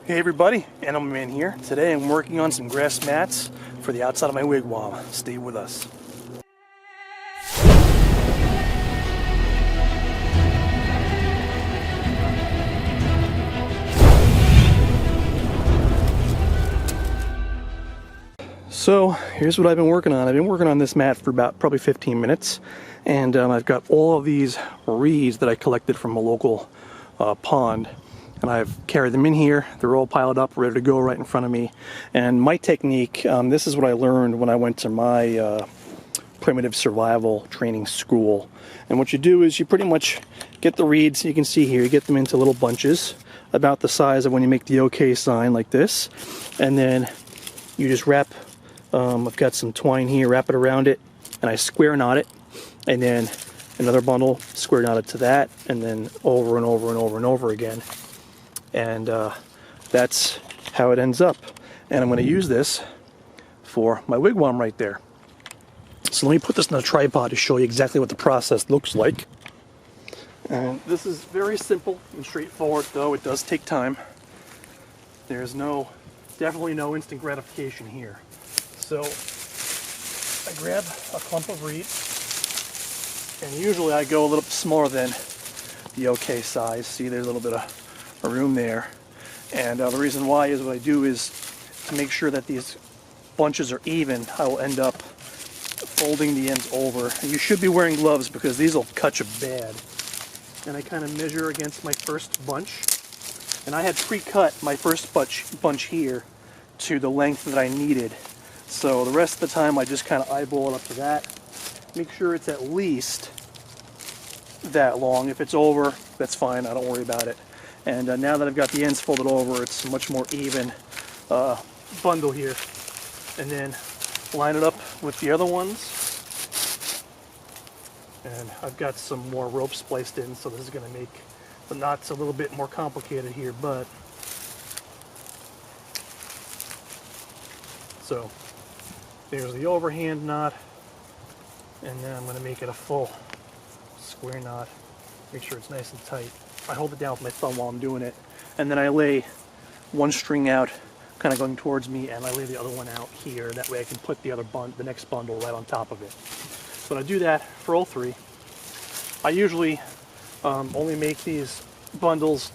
Hey everybody, Animal Man here. Today I'm working on some grass mats for the outside of my wigwam. Stay with us. So here's what I've been working on. I've been working on this mat for about probably 15 minutes, and I've got all of these reeds that I collected from a local pond. And I've carried them in here. They're all piled up, ready to go right in front of me. And my technique, this is what I learned when I went to my primitive survival training school. And what you do is you pretty much get the reeds, you can see here, you get them into little bunches about the size of when you make the OK sign like this. And then you just wrap, I've got some twine here, wrap it around it, and I square knot it. And then another bundle, square knot it to that, and then over and over and over and over again. And that's how it ends up. And I'm going to use this for my wigwam right there. So let me put this in a tripod to show you exactly what the process looks like. And this is very simple and straightforward, though it does take time. There's definitely no instant gratification here. So I grab a clump of reed, and usually I go a little bit smaller than the OK size. See, there's a little bit of room there, and the reason why is what I do is to make sure that these bunches are even. I will end up folding the ends over, and you should be wearing gloves because these will cut you bad. And I kind of measure against my first bunch, and I had pre-cut my first bunch here to the length that I needed, so the rest of the time I just kind of eyeball it up to that. Make sure it's at least that long. If it's over, that's fine, I don't worry about it. And now that I've got the ends folded over, it's a much more even bundle here. And then line it up with the other ones. And I've got some more rope spliced in, so this is going to make the knots a little bit more complicated here. But so there's the overhand knot, and then I'm going to make it a full square knot. Make sure it's nice and tight. I hold it down with my thumb while I'm doing it, and then I lay one string out kind of going towards me, and I lay the other one out here. That way I can put the next bundle right on top of it. So I do that for all three. I usually only make these bundles,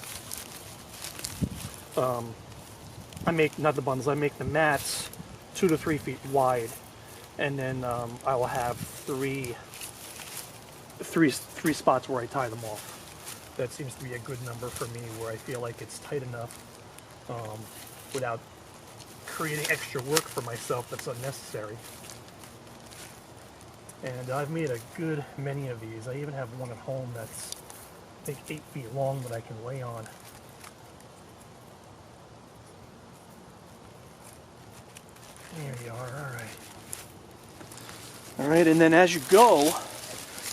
I make the mats 2 to 3 feet wide, and then I will have three spots where I tie them off. That seems to be a good number for me, where I feel like it's tight enough without creating extra work for myself that's unnecessary. And I've made a good many of these. I even have one at home that's, I think, 8 feet long that I can lay on. There you are, alright. Alright, and then as you go,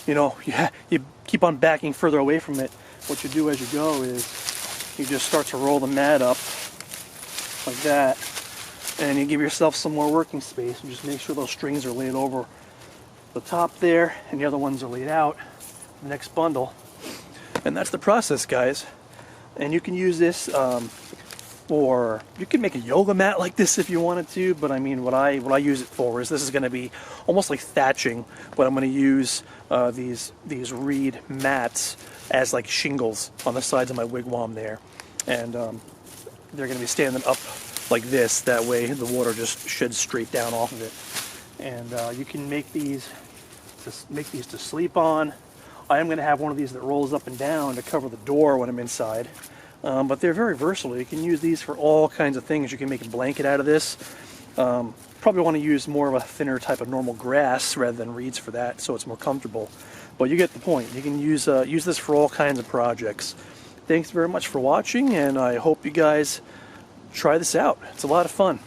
you keep on backing further away from it. What you do as you go is you just start to roll the mat up like that, and you give yourself some more working space. And just make sure those strings are laid over the top there, and the other ones are laid out, the next bundle. And that's the process, guys. And you can use this or you can make a yoga mat like this if you wanted to, but I mean what I use it for is this is going to be almost like thatching, but I'm going to use these reed mats as like shingles on the sides of my wigwam there, and they're going to be standing up like this. That way the water just sheds straight down off of it. And you can make these to sleep on. I am going to have one of these that rolls up and down to cover the door when I'm inside. But they're very versatile. You can use these for all kinds of things. You can make a blanket out of this. Probably want to use more of a thinner type of normal grass rather than reeds for that, so it's more comfortable. But you get the point. You can use this for all kinds of projects. Thanks very much for watching, and I hope you guys try this out. It's a lot of fun.